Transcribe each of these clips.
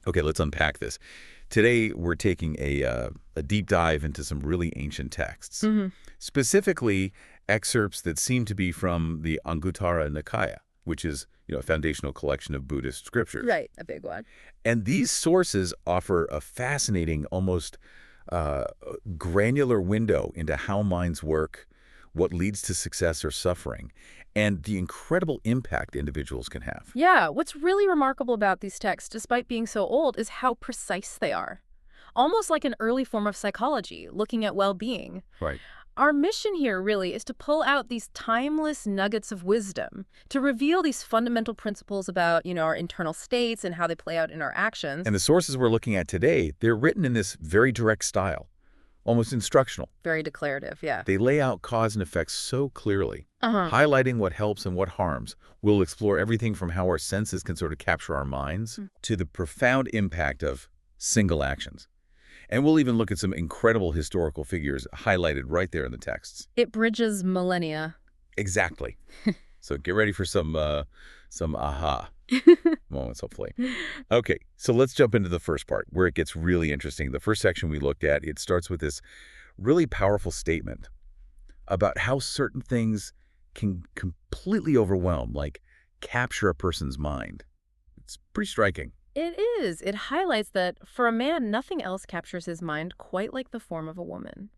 Okay, let's unpack this. Today, we're taking a deep dive into some really ancient texts, specifically excerpts that seem to be from the Anguttara Nikaya, which is, a foundational collection of Buddhist scriptures. Right, a big one. And these sources offer a fascinating, almost uh, granular window into how minds work, what leads to success or suffering, and the incredible impact individuals can have. Yeah, what's really remarkable about these texts, despite being so old, is how precise they are. Almost like an early form of psychology, looking at well-being. Right. Our mission here really is to pull out these timeless nuggets of wisdom, to reveal these fundamental principles about, our internal states and how they play out in our actions. And the sources we're looking at today, they're written in this very direct style, almost instructional. Very declarative, yeah. They lay out cause and effect so clearly, highlighting what helps and what harms. We'll explore everything from how our senses can sort of capture our minds to the profound impact of single actions. And we'll even look at some incredible historical figures highlighted right there in the texts. It bridges millennia. Exactly. So get ready for some aha moments, hopefully. Okay, so let's jump into the first part, where it gets really interesting. The first section we looked at, it starts with this really powerful statement about how certain things can completely overwhelm, like capture a person's mind. It's pretty striking. It is. It highlights that for a man, nothing else captures his mind quite like the form of a woman.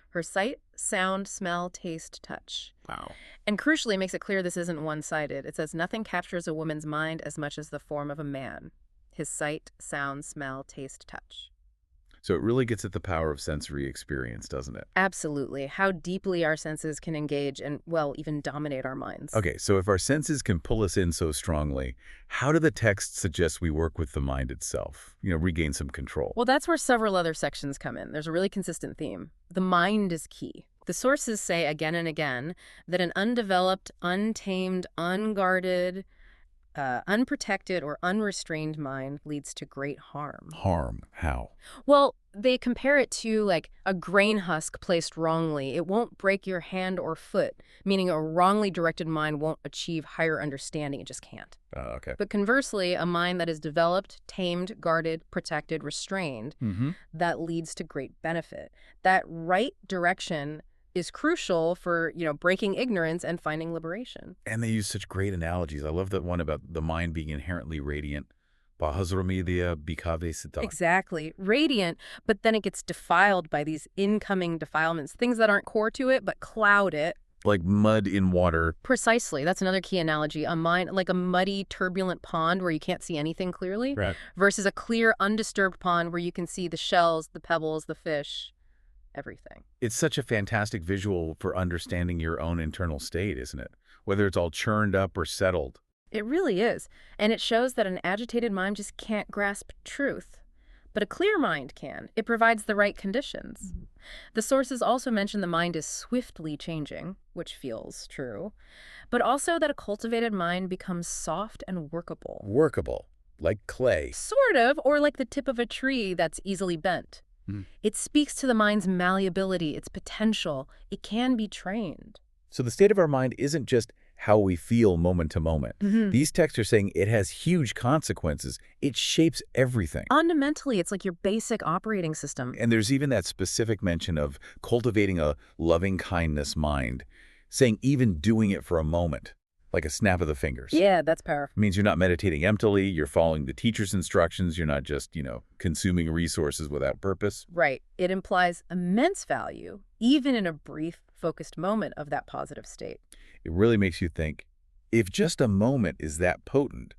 Her sight, sound, smell, taste, touch. Wow. And crucially, makes it clear this isn't one-sided. It says nothing captures a woman's mind as much as the form of a man. His sight, sound, smell, taste, touch. So it really gets at the power of sensory experience, doesn't it? Absolutely. How deeply our senses can engage and, well, even dominate our minds. Okay, so if our senses can pull us in so strongly, how do the texts suggest we work with the mind itself? Regain some control. Well, that's where several other sections come in. There's a really consistent theme. The mind is key. The sources say again and again that an undeveloped, untamed, unguarded, unprotected, or unrestrained mind leads to great harm. Harm? How? Well, they compare it to like a grain husk placed wrongly. It won't break your hand or foot, meaning a wrongly directed mind won't achieve higher understanding. It just can't. Okay. But conversely, a mind that is developed, tamed, guarded, protected, restrained, that leads to great benefit. That right direction is crucial for, breaking ignorance and finding liberation. And they use such great analogies. I love that one about the mind being inherently radiant. Bahasramidya bhikkhave siddha. Exactly. Radiant, but then it gets defiled by these incoming defilements, things that aren't core to it, but cloud it. Like mud in water. Precisely. That's another key analogy. A mind, like a muddy, turbulent pond where you can't see anything clearly, Right. versus a clear, undisturbed pond where you can see the shells, the pebbles, the fish, everything. It's such a fantastic visual for understanding your own internal state, isn't it? Whether it's all churned up or settled. It really is. And it shows that an agitated mind just can't grasp truth. But a clear mind can. It provides the right conditions. The sources also mention the mind is swiftly changing, which feels true, but also that a cultivated mind becomes soft and workable. Workable. Like clay. Sort of, or like the tip of a tree that's easily bent. It speaks to the mind's malleability, its potential. It can be trained. So the state of our mind isn't just how we feel moment to moment. These texts are saying it has huge consequences. It shapes everything. Fundamentally, it's like your basic operating system. And there's even that specific mention of cultivating a loving kindness mind, saying even doing it for a moment, like a snap of the fingers. Yeah, that's powerful. It means you're not meditating emptily, you're following the teacher's instructions, you're not just, consuming resources without purpose. Right. It implies immense value, even in a brief, focused moment of that positive state. It really makes you think, if just a moment is that potent,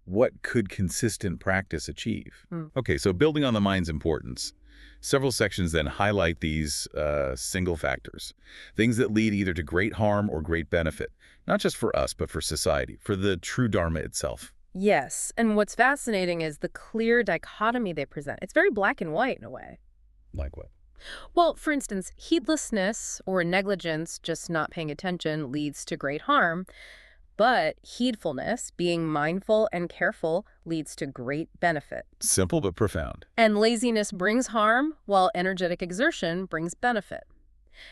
what could consistent practice achieve? Okay, so building on the mind's importance, several sections then highlight these single factors, things that lead either to great harm or great benefit, not just for us, but for society, for the true Dharma itself. Yes, and what's fascinating is the clear dichotomy they present. It's very black and white in a way. Like what? Well, for instance, heedlessness or negligence, just not paying attention, leads to great harm. But heedfulness, being mindful and careful, leads to great benefit. Simple but profound. And laziness brings harm, while energetic exertion brings benefit.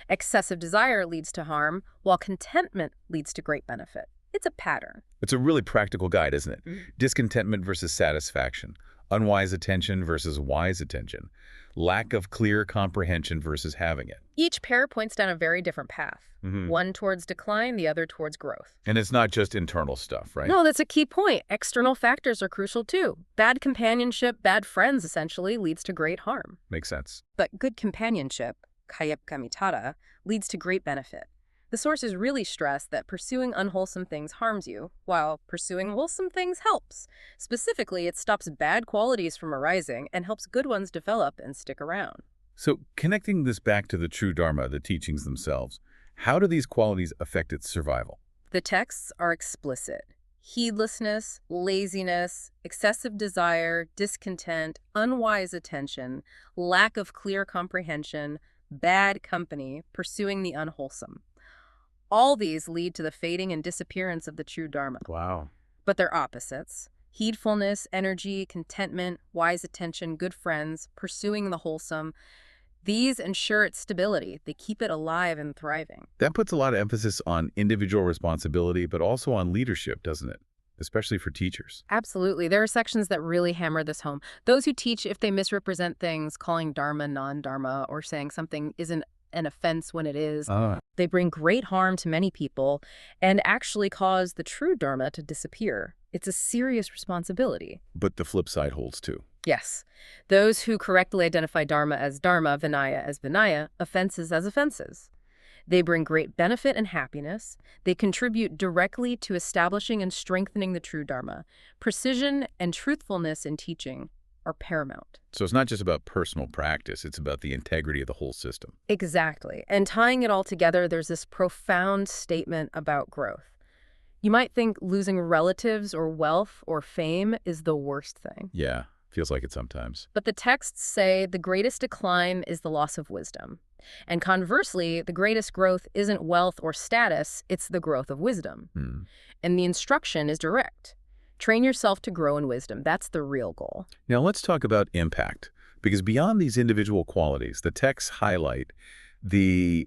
Excessive desire leads to harm, while contentment leads to great benefit. It's a pattern. It's a really practical guide, isn't it? Discontentment versus satisfaction. unwise attention versus wise attention, lack of clear comprehension versus having it. Each pair points down a very different path. One towards decline, the other towards growth. And it's not just internal stuff, right? No, that's a key point. External factors are crucial too. Bad companionship, bad friends essentially, leads to great harm. Makes sense. But good companionship, Ekanipāta, leads to great benefit. The sources really stress that pursuing unwholesome things harms you, while pursuing wholesome things helps. Specifically, it stops bad qualities from arising and helps good ones develop and stick around. So connecting this back to the true Dharma, the teachings themselves, how do these qualities affect its survival? The texts are explicit. Heedlessness, laziness, excessive desire, discontent, unwise attention, lack of clear comprehension, bad company, pursuing the unwholesome. All these lead to the fading and disappearance of the true Dharma. Wow. But they're opposites. Heedfulness, energy, contentment, wise attention, good friends, pursuing the wholesome. These ensure its stability. They keep it alive and thriving. That puts a lot of emphasis on individual responsibility, but also on leadership, doesn't it? Especially for teachers. Absolutely. There are sections that really hammer this home. Those who teach if they misrepresent things, calling Dharma non-Dharma, or saying something isn't an offense when it is, they bring great harm to many people and actually cause the true Dharma to disappear. It's a serious responsibility. But the flip side holds too. Yes. Those who correctly identify Dharma as Dharma, Vinaya as Vinaya, offenses as offenses. They bring great benefit and happiness. They contribute directly to establishing and strengthening the true Dharma. Precision and truthfulness in teaching are paramount. So it's not just about personal practice, it's about the integrity of the whole system. Exactly. And tying it all together, there's this profound statement about growth. You might think losing relatives or wealth or fame is the worst thing. Yeah, feels like it sometimes. But the texts say the greatest decline is the loss of wisdom. And conversely, the greatest growth isn't wealth or status, it's the growth of wisdom. And the instruction is direct. Train yourself to grow in wisdom. That's the real goal. Now let's talk about impact, because beyond these individual qualities, the texts highlight the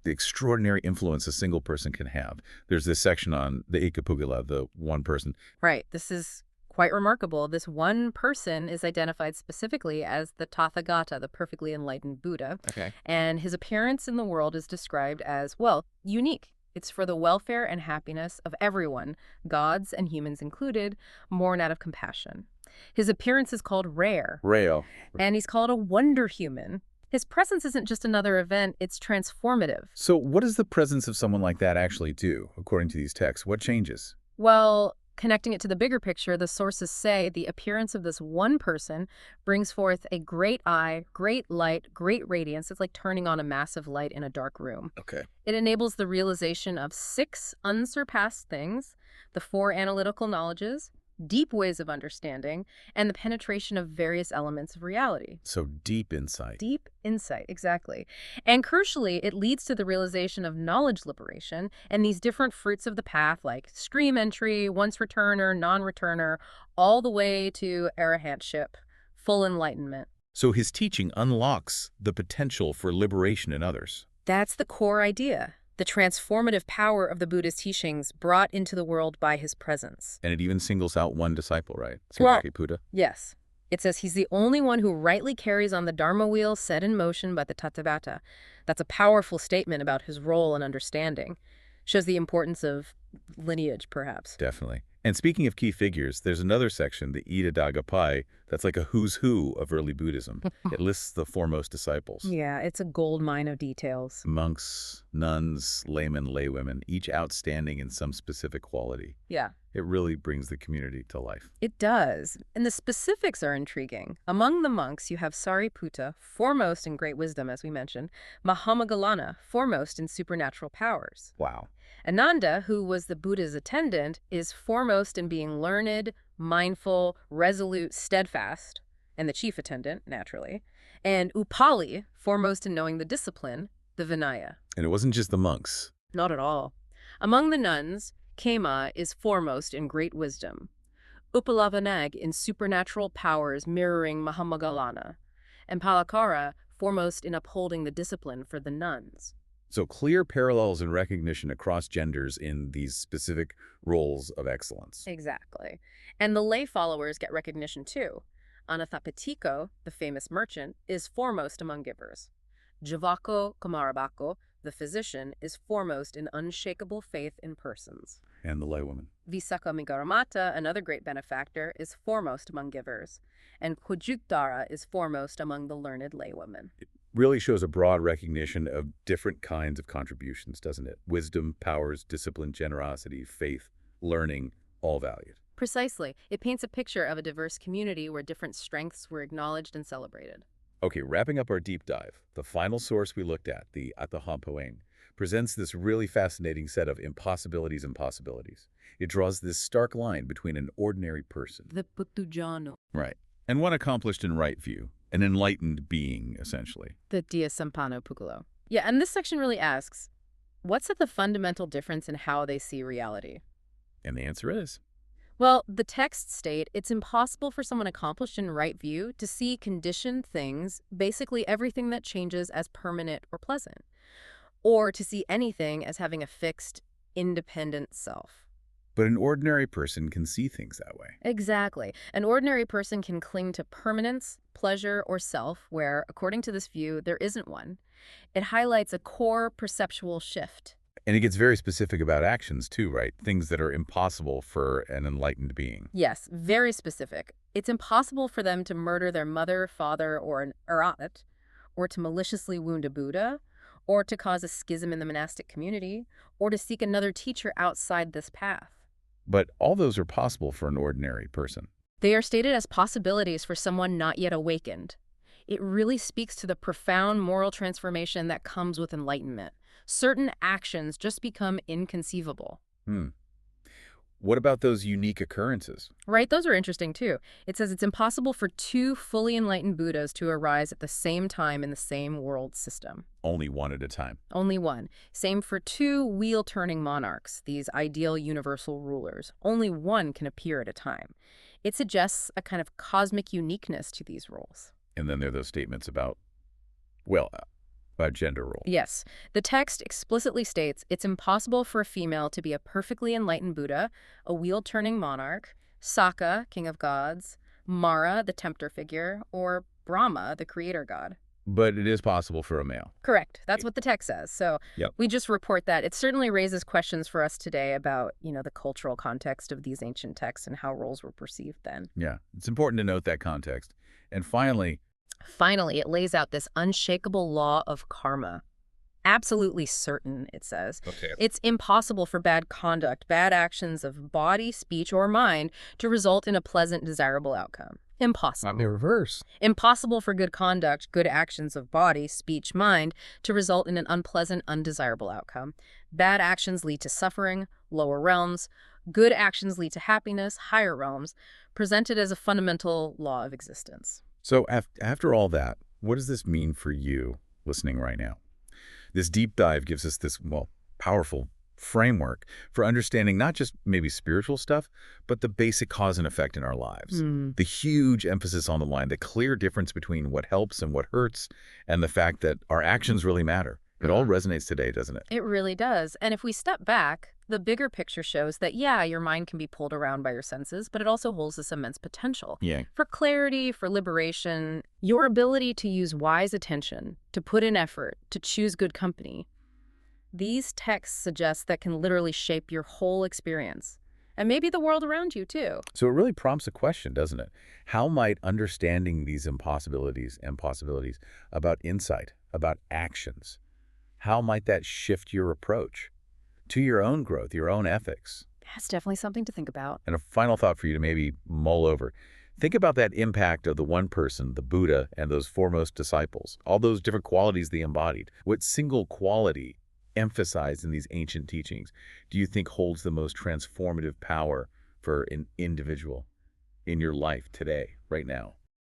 extraordinary influence a single person can have. There's this section on the Ekapugala, the one person. Right. This is quite remarkable. This one person is identified specifically as the Tathagata, the perfectly enlightened Buddha. Okay. And his appearance in the world is described as, well, unique. It's for the welfare and happiness of everyone, gods and humans included, born out of compassion. His appearance is called rare. Rare. And he's called a wonder human. His presence isn't just another event, it's transformative. So what does the presence of someone like that actually do, according to these texts? What changes? Well, connecting it to the bigger picture, the sources say the appearance of this one person brings forth a great eye, great light, great radiance. It's like turning on a massive light in a dark room. Okay. It enables the realization of 6 unsurpassed things, the 4 analytical knowledges, deep ways of understanding, and the penetration of various elements of reality. So deep insight. Deep insight, exactly. And crucially, it leads to the realization of knowledge liberation and these different fruits of the path like stream entry, once returner, non-returner, all the way to arahantship, full enlightenment. So his teaching unlocks the potential for liberation in others. That's the core idea. The transformative power of the Buddha's teachings brought into the world by his presence. And it even singles out one disciple, right? Well, Buddha. Yes. It says he's the only one who rightly carries on the Dharma wheel set in motion by the Tathagata. That's a powerful statement about his role and understanding. Shows the importance of lineage, perhaps. Definitely. And speaking of key figures, there's another section, the Ida Dagapai, that's like a who's who of early Buddhism. It lists the foremost disciples. Yeah, it's a gold mine of details. Monks, nuns, laymen, laywomen, each outstanding in some specific quality. Yeah. It really brings the community to life. It does. And the specifics are intriguing. Among the monks, you have Sariputta, foremost in great wisdom, as we mentioned, Mahamoggalana, foremost in supernatural powers. Wow. Ananda, who was the Buddha's attendant, is foremost in being learned, mindful, resolute, steadfast, and the chief attendant, naturally. And Upali, foremost in knowing the discipline, the Vinaya. And it wasn't just the monks. Not at all. Among the nuns, Kema is foremost in great wisdom. Upalavanag in supernatural powers mirroring Mahamoggalana. And Palakara, foremost in upholding the discipline for the nuns. So clear parallels and recognition across genders in these specific roles of excellence. Exactly. And the lay followers get recognition too. Anathapatiko, the famous merchant, is foremost among givers. Javako Kamarabako, the physician, is foremost in unshakable faith in persons. And the laywoman. Visakha Migaramata, another great benefactor, is foremost among givers. And Kujuktara is foremost among the learned laywomen. It really shows a broad recognition of different kinds of contributions, doesn't it? Wisdom, powers, discipline, generosity, faith, learning, all valued. Precisely. It paints a picture of a diverse community where different strengths were acknowledged and celebrated. Okay, wrapping up our deep dive, the final source we looked at, the Atahampoeng, presents this really fascinating set of impossibilities and possibilities. It draws this stark line between an ordinary person, The Putujano. right, and one accomplished in right view, an enlightened being, essentially. The Dia Sampano Pukulo. Yeah, and this section really asks, what's at the fundamental difference in how they see reality? And the answer is, Well, the texts state it's impossible for someone accomplished in right view to see conditioned things, basically everything that changes, as permanent or pleasant, or to see anything as having a fixed, independent self. but an ordinary person can see things that way. Exactly. An ordinary person can cling to permanence, pleasure, or self, where, according to this view, there isn't one. It highlights a core perceptual shift. And it gets very specific about actions too, right? Things that are impossible for an enlightened being. Yes, very specific. It's impossible for them to murder their mother, father, or an Arahat, or to maliciously wound a Buddha, or to cause a schism in the monastic community, or to seek another teacher outside this path. But all those are possible for an ordinary person. They are stated as possibilities for someone not yet awakened. It really speaks to the profound moral transformation that comes with enlightenment. Certain actions just become inconceivable. What about those unique occurrences? Right? Those are interesting, too. It says it's impossible for two fully enlightened Buddhas to arise at the same time in the same world system. Only one at a time. Only one. Same for two wheel-turning monarchs, these ideal universal rulers. Only one can appear at a time. It suggests a kind of cosmic uniqueness to these roles. And then there are those statements about, well, about gender role. Yes. The text explicitly states it's impossible for a female to be a perfectly enlightened Buddha, a wheel-turning monarch, Saka, king of gods, Mara, the tempter figure, or Brahma, the creator god. But it is possible for a male. Correct. That's what the text says. So Yep. we just report that. It certainly raises questions for us today about, the cultural context of these ancient texts and how roles were perceived then. Yeah, it's important to note that context. And finally, Finally, it lays out this unshakable law of karma. Absolutely certain, it says. okay, It's impossible for bad conduct, bad actions of body, speech, or mind to result in a pleasant, desirable outcome. Impossible. Not in reverse. Impossible for good conduct, good actions of body, speech, mind to result in an unpleasant, undesirable outcome. Bad actions lead to suffering, lower realms. Good actions lead to happiness, higher realms, presented as a fundamental law of existence. so after all that, what does this mean for you listening right now? This deep dive gives us this, well, powerful framework for understanding not just maybe spiritual stuff, but the basic cause and effect in our lives. The huge emphasis on the line, the clear difference between what helps and what hurts, and the fact that our actions really matter. It all resonates today, doesn't it? It really does. And if we step back, the bigger picture shows that, yeah, your mind can be pulled around by your senses, but it also holds this immense potential. Yeah. For clarity, for liberation, your ability to use wise attention, to put in effort, to choose good company. These texts suggest that can literally shape your whole experience. And maybe the world around you, too. So it really prompts a question, doesn't it? How might understanding these impossibilities and possibilities about insight, about actions, how might that shift your approach to your own growth, your own ethics? That's definitely something to think about. And a final thought for you to maybe mull over. Think about that impact of the one person, the Buddha, and those foremost disciples, all those different qualities they embodied. What single quality emphasized in these ancient teachings do you think holds the most transformative power for an individual in your life today, right now?